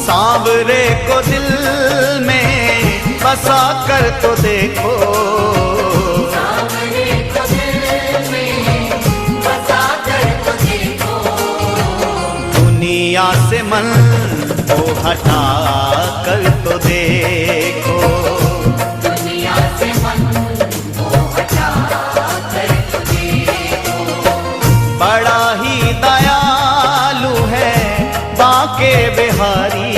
सांवरे को दिल में बसा कर तो देखो, सांवरे को दिल में बसा कर तो देखो। दुनिया से मन को हटा कर तो देखो, दुनिया से मन को हटा कर तो देखो। बड़ा ही दयालु है बांके बिहारी,